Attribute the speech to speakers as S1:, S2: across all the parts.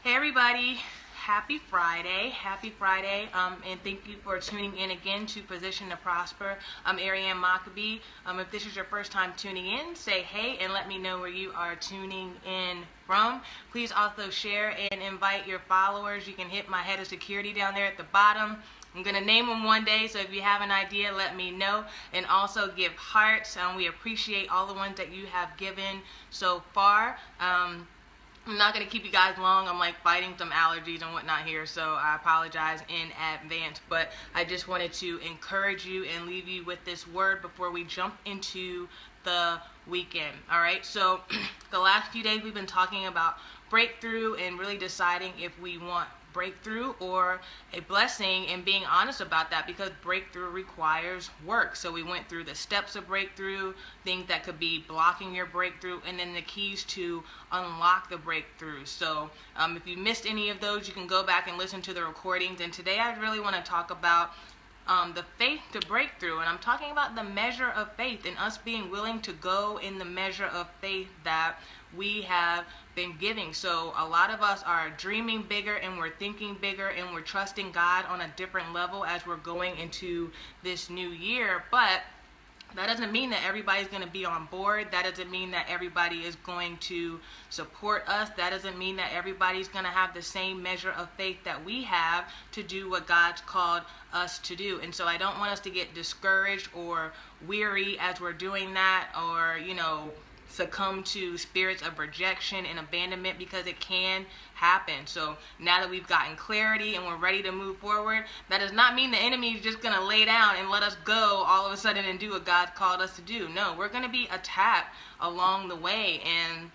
S1: Hey everybody, happy Friday, and thank you for tuning in again to Position to Prosper. I'm Arianne. If this is your first time tuning in, say hey and let me know where you are tuning in from. Please also share and invite your followers. You can hit my head of security down there at the bottom. I'm going to name them one day, so if you have an idea, let me know. And also give hearts. We appreciate all the ones that you have given so far. I'm not going to keep you guys long. I'm like fighting some allergies and whatnot here, so I apologize in advance. But I just wanted to encourage you and leave you with this word before we jump into the weekend. All right, so the last few days we've been talking about breakthrough and really deciding if we want breakthrough or a blessing, and being honest about that, because breakthrough requires work. So we went through the steps of breakthrough, things that could be blocking your breakthrough, and then the keys to unlock the breakthrough. So if you missed any of those, you can go back and listen to the recordings. And today I really want to talk about the faith to breakthrough, and I'm talking about the measure of faith and us being willing to go in the measure of faith that we have been giving. So a lot of us are dreaming bigger and we're thinking bigger and we're trusting God on a different level as we're going into this new year, but that doesn't mean that everybody's going to be on board. That doesn't mean that everybody is going to support us. That doesn't mean that everybody's going to have the same measure of faith that we have to do what God's called us to do. And so I don't want us to get discouraged or weary as we're doing that, or, succumb to spirits of rejection and abandonment, because it can happen. So now that we've gotten clarity and we're ready to move forward, that does not mean the enemy is just going to lay down and let us go all of a sudden and do what God called us to do. No, we're going to be attacked along the way, and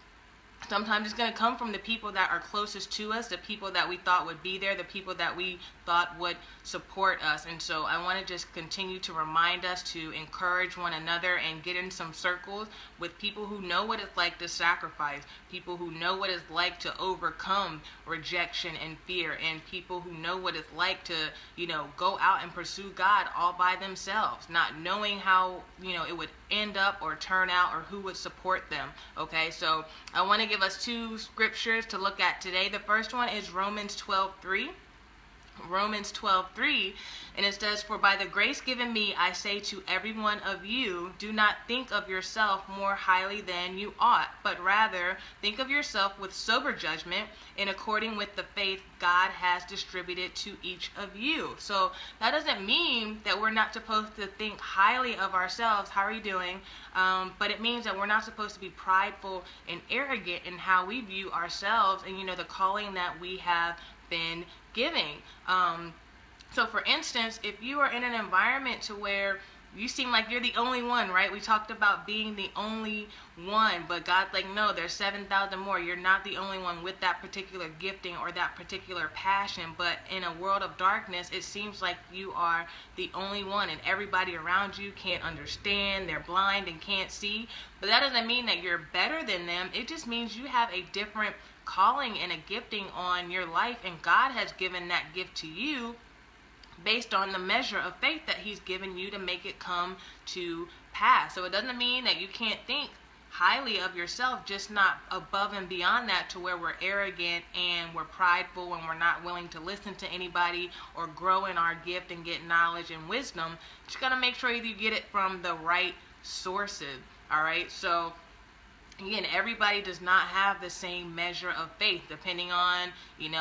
S1: sometimes it's going to come from the people that are closest to us, the people that we thought would be there, the people that we thought would support us. And so I want to just continue to remind us to encourage one another and get in some circles with people who know what it's like to sacrifice, people who know what it's like to overcome rejection and fear, and people who know what it's like to, go out and pursue God all by themselves, not knowing how, it would end up or turn out or who would support them. Okay, so I want to give us two scriptures to look at today. The first one is Romans 12:3. Romans 12:3, and it says, "For by the grace given me, I say to every one of you, do not think of yourself more highly than you ought, but rather think of yourself with sober judgment, in according with the faith God has distributed to each of you." So that doesn't mean that we're not supposed to think highly of ourselves. How are you doing? But it means that we're not supposed to be prideful and arrogant in how we view ourselves and, the calling that we have been giving. So for instance, if you are in an environment to where you seem like you're the only one, right? We talked about being the only one, but God's like, no, there's 7,000 more. You're not the only one with that particular gifting or that particular passion. But in a world of darkness, it seems like you are the only one, and everybody around you can't understand. They're blind and can't see. But that doesn't mean that you're better than them. It just means you have a different calling and a gifting on your life, and God has given that gift to you based on the measure of faith that he's given you to make it come to pass. So it doesn't mean that you can't think highly of yourself, just not above and beyond that to where we're arrogant and we're prideful and we're not willing to listen to anybody or grow in our gift and get knowledge and wisdom. Just gotta make sure you get it from the right sources. All right, so again, everybody does not have the same measure of faith, depending on,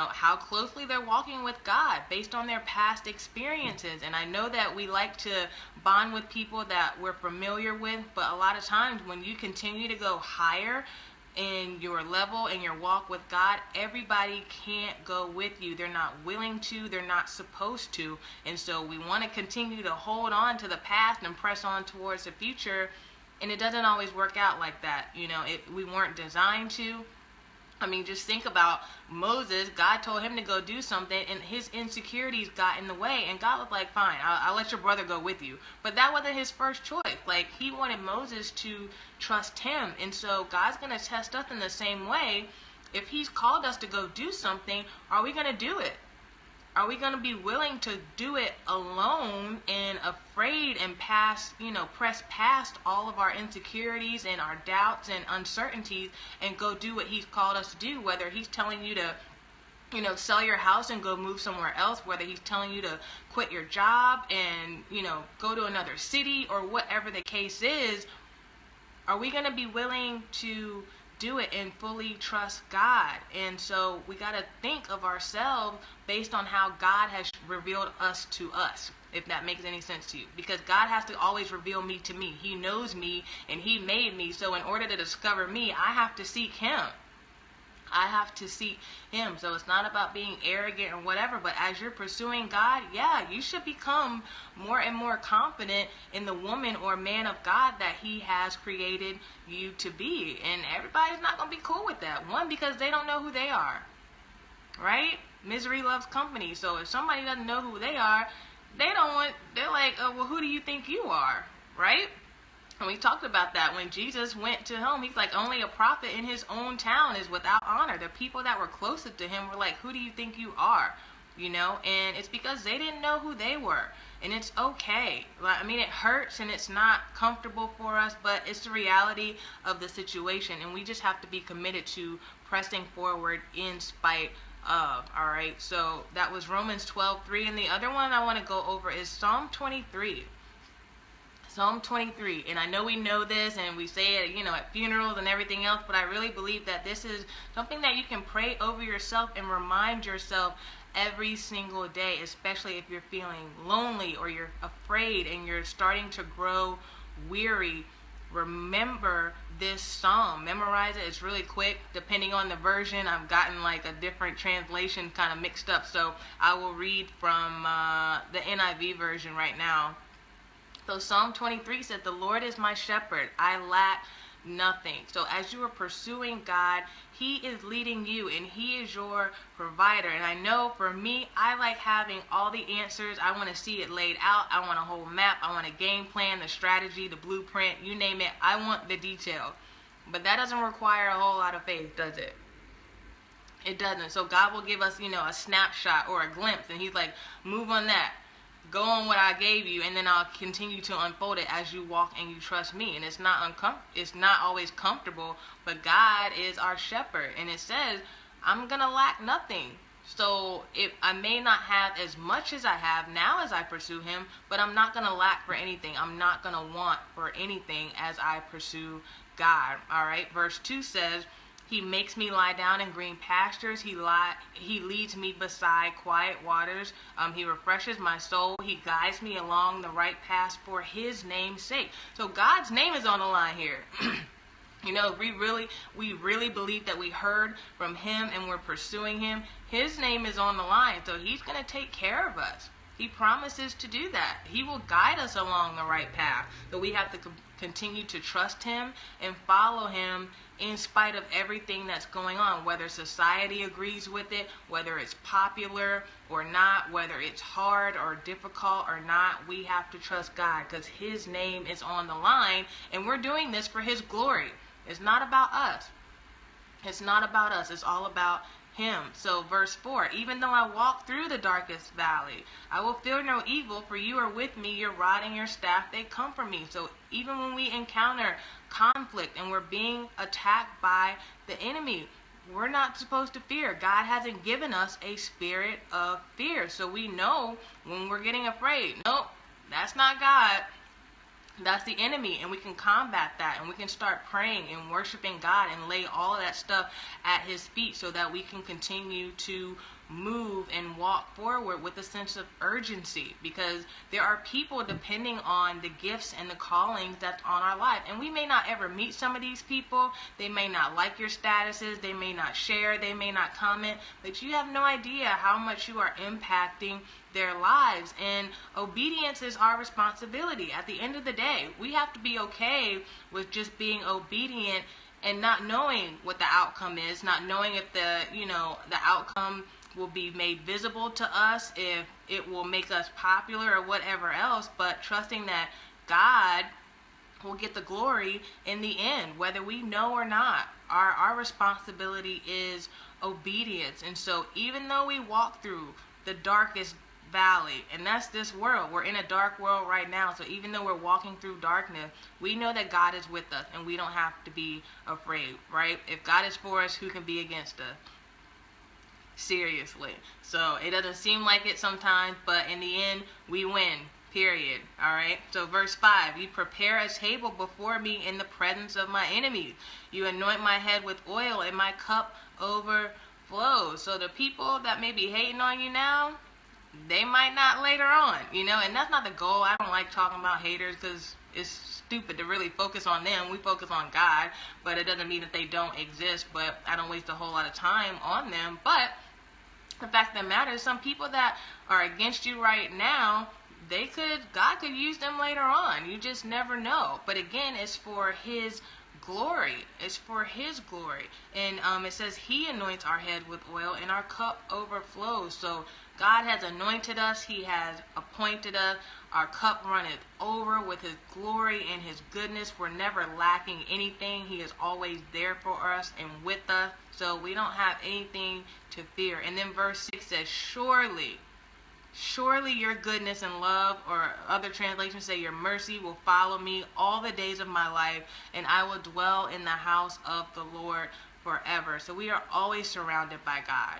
S1: how closely they're walking with God based on their past experiences. And I know that we like to bond with people that we're familiar with, but a lot of times when you continue to go higher in your level and your walk with God, everybody can't go with you. They're not willing to, they're not supposed to. And so we want to continue to hold on to the past and press on towards the future. And it doesn't always work out like that. We weren't designed to. I mean, just think about Moses. God told him to go do something, and his insecurities got in the way. And God was like, fine, I'll let your brother go with you. But that wasn't his first choice. Like, he wanted Moses to trust him. And so God's going to test us in the same way. If he's called us to go do something, are we going to do it? Are we going to be willing to do it alone and afraid and press past all of our insecurities and our doubts and uncertainties and go do what he's called us to do? Whether he's telling you to sell your house and go move somewhere else, whether he's telling you to quit your job and, go to another city or whatever the case is, are we going to be willing to do it and fully trust God? And so we got to think of ourselves based on how God has revealed us to us, if that makes any sense to you. Because God has to always reveal me to me. He knows me and he made me. So in order to discover me, I have to seek him. I have to seek him. So it's not about being arrogant or whatever, but as you're pursuing God, yeah, you should become more and more confident in the woman or man of God that he has created you to be. And everybody's not going to be cool with that. One, because they don't know who they are, right? Misery loves company. So if somebody doesn't know who they are, they're like, oh, well, who do you think you are, right? And we talked about that when Jesus went to him. He's like, only a prophet in his own town is without honor. The people that were closest to him were like, who do you think you are? And it's because they didn't know who they were. And it's okay. It hurts and it's not comfortable for us, but it's the reality of the situation. And we just have to be committed to pressing forward in spite of. All right. So that was Romans 12:3. And the other one I want to go over is Psalm 23. Psalm 23, and I know we know this and we say it, at funerals and everything else, but I really believe that this is something that you can pray over yourself and remind yourself every single day, especially if you're feeling lonely or you're afraid and you're starting to grow weary. Remember this psalm. Memorize it. It's really quick. Depending on the version, I've gotten like a different translation kind of mixed up, so I will read from the NIV version right now. So Psalm 23 said, the Lord is my shepherd, I lack nothing. So as you are pursuing God, he is leading you and he is your provider. And I know for me, I like having all the answers. I want to see it laid out. I want a whole map. I want a game plan, the strategy, the blueprint, you name it. I want the detail. But that doesn't require a whole lot of faith, does it? It doesn't. So God will give us, a snapshot or a glimpse, and he's like, move on that. Go on what I gave you, and then I'll continue to unfold it as you walk and you trust me. And it's not always comfortable, but God is our shepherd. And it says, I'm going to lack nothing. So I may not have as much as I have now as I pursue him, but I'm not going to lack for anything. I'm not going to want for anything as I pursue God. All right. Verse 2 says, he makes me lie down in green pastures. He leads me beside quiet waters. He refreshes my soul. He guides me along the right path for his name's sake. So God's name is on the line here. We really believe that we heard from him and we're pursuing him. His name is on the line, so he's going to take care of us. He promises to do that. He will guide us along the right path. So we have to continue to trust him and follow him in spite of everything that's going on, whether society agrees with it, whether it's popular or not, whether it's hard or difficult or not. We have to trust God because his name is on the line, and we're doing this for his glory. It's not about us. It's not about us. It's all about him. So verse 4, even though I walk through the darkest valley, I will fear no evil, for you are with me, your rod and your staff, they comfort me. So even when we encounter conflict and we're being attacked by the enemy, we're not supposed to fear. God hasn't given us a spirit of fear. So we know when we're getting afraid, nope, that's not God. That's the enemy, and we can combat that, and we can start praying and worshiping God and lay all of that stuff at his feet so that we can continue to move and walk forward with a sense of urgency, because there are people depending on the gifts and the callings that's on our life, and we may not ever meet some of these people. They may not like your statuses, they may not share, they may not comment, but you have no idea how much you are impacting their lives. And obedience is our responsibility. At the end of the day, we have to be okay with just being obedient and not knowing what the outcome is, not knowing if the outcome will be made visible to us, if it will make us popular or whatever else, but trusting that God will get the glory in the end, whether we know or not. Our responsibility is obedience. And so even though we walk through the darkest valley, and that's this world, we're in a dark world right now, so even though we're walking through darkness, we know that God is with us and we don't have to be afraid, right? If God is for us, who can be against us? Seriously. So it doesn't seem like it sometimes, but in the end, we win. Period. All right. So verse 5, you prepare a table before me in the presence of my enemies. You anoint my head with oil and my cup overflows. So the people that may be hating on you now, they might not later on, and that's not the goal. I don't like talking about haters because it's stupid to really focus on them. We focus on God, but it doesn't mean that they don't exist, but I don't waste a whole lot of time on them. But the fact that matters, some people that are against you right now, God could use them later on. You just never know. But again, it's for his glory. It's for his glory. And it says he anoints our head with oil and our cup overflows. So God has anointed us. He has appointed us. Our cup runneth over with his glory and his goodness. We're never lacking anything. He is always there for us and with us. So we don't have anything to fear. And then verse 6 says, surely your goodness and love, or other translations say your mercy, will follow me all the days of my life, and I will dwell in the house of the Lord forever. So we are always surrounded by God.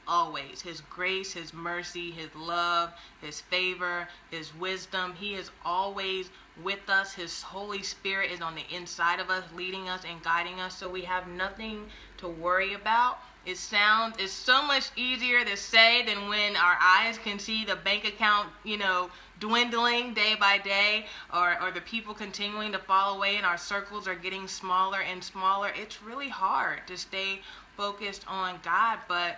S1: Always. His grace, his mercy, his love, his favor, his wisdom. He is always with us. His Holy Spirit is on the inside of us, leading us and guiding us. So we have nothing to worry about. It's so much easier to say than when our eyes can see the bank account, dwindling day by day, or the people continuing to fall away and our circles are getting smaller and smaller. It's really hard to stay focused on God, but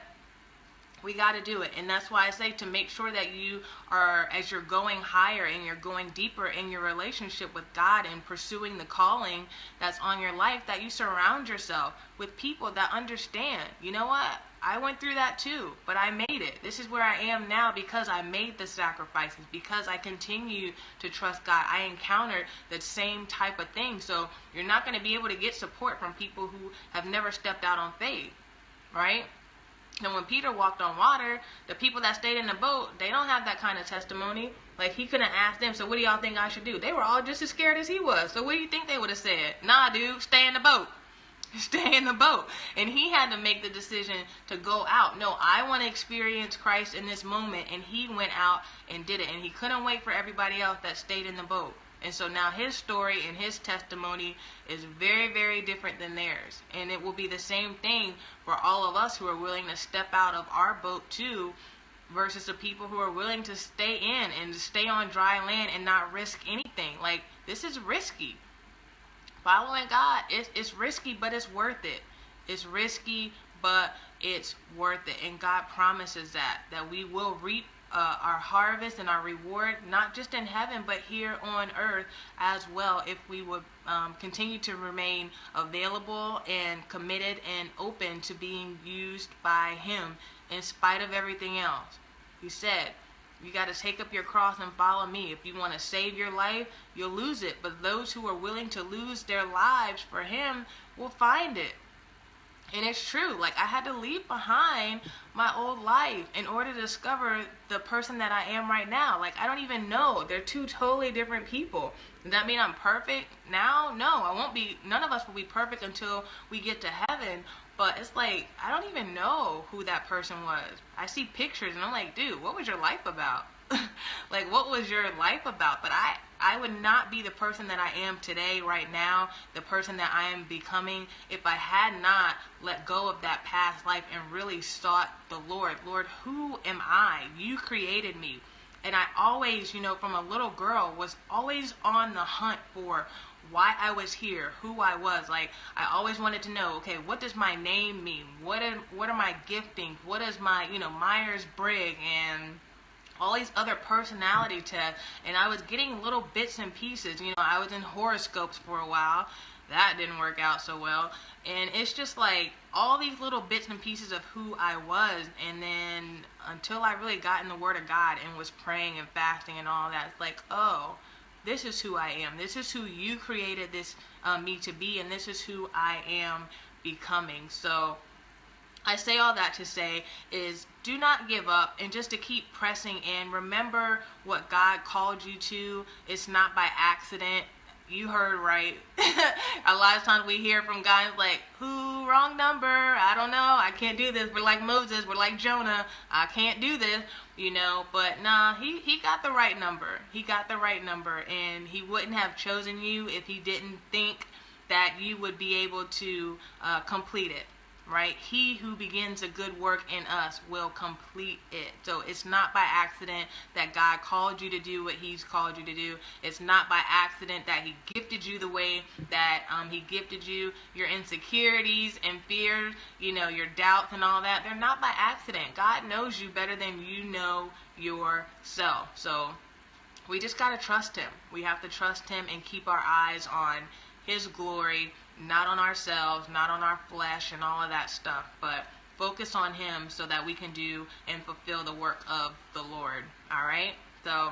S1: we got to do it. And that's why I say to make sure that you are, as you're going higher and you're going deeper in your relationship with God and pursuing the calling that's on your life, that you surround yourself with people that understand. You know what? I went through that too, but I made it. This is where I am now because I made the sacrifices, because I continue to trust God. I encountered the same type of thing. So you're not going to be able to get support from people who have never stepped out on faith, right? And when Peter walked on water, the people that stayed in the boat, they don't have that kind of testimony. Like, he couldn't ask them, so what do y'all think I should do? They were all just as scared as he was. So what do you think they would have said? Nah, dude, stay in the boat. Stay in the boat. And he had to make the decision to go out. No, I want to experience Christ in this moment. And he went out and did it. And he couldn't wait for everybody else that stayed in the boat. And so now his story and his testimony is very, very different than theirs. And it will be the same thing for all of us who are willing to step out of our boat too, versus the people who are willing to stay in and to stay on dry land and not risk anything. Like, this is risky. Following God, it's risky, but it's worth it. It's risky, but it's worth it. And God promises that we will reap our harvest and our reward, not just in heaven, but here on earth as well, if we would continue to remain available and committed and open to being used by him in spite of everything else. He said, you got to take up your cross and follow me. If you want to save your life, you'll lose it. But those who are willing to lose their lives for him will find it. And it's true. Like, I had to leave behind my old life in order to discover the person that I am right now. Like, I don't even know. They're two totally different people. Does that mean I'm perfect now? No, I won't be. None of us will be perfect until we get to heaven. But it's like, I don't even know who that person was. I see pictures and I'm like, dude, what was your life about? Like, what was your life about? But I would not be the person that I am today, right now, the person that I am becoming, if I had not let go of that past life and really sought the Lord. Lord, who am I? You created me. And I always, from a little girl, was always on the hunt for why I was here, who I was. Like, I always wanted to know, okay, what does my name mean? What are my giftings? What is my, Myers-Briggs and all these other personality tests? And I was getting little bits and pieces. I was in horoscopes for a while. That didn't work out so well. And it's just like all these little bits and pieces of who I was. And then until I really got in the Word of God and was praying and fasting and all that, it's like, oh, this is who I am. This is who you created me to be. And this is who I am becoming. So I say all that to say is, do not give up, and just to keep pressing in. Remember what God called you to. It's not by accident. You heard right. A lot of times we hear from guys like, who wrong number. I don't know. I can't do this. We're like Moses. We're like Jonah. I can't do this, you know. But nah, he got the right number. He got the right number, and he wouldn't have chosen you if he didn't think that you would be able to complete it. Right? He who begins a good work in us will complete it. So it's not by accident that God called you to do what he's called you to do. It's not by accident that he gifted you the way that he gifted you. Your insecurities and fears, you know, your doubts and all that, they're not by accident. God knows you better than you know yourself. So we just got to trust him. We have to trust him and keep our eyes on his glory, not on ourselves, not on our flesh and all of that stuff, but focus on him so that we can do and fulfill the work of the Lord. All right? So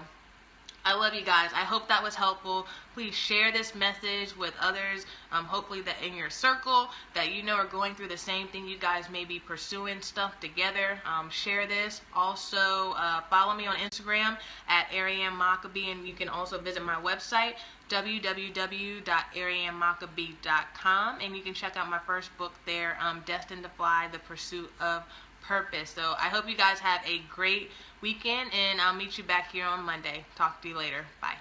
S1: I love you guys. I hope that was helpful. Please share this message with others, hopefully that in your circle that you know are going through the same thing. You guys may be pursuing stuff together. Share this. Also, follow me on Instagram at Arianne Maccabee, and you can also visit my website, www.ariannemaccabee.com, and you can check out my first book there, Destined to Fly, The Pursuit of Purpose. So I hope you guys have a great weekend, and I'll meet you back here on Monday. Talk to you later. Bye.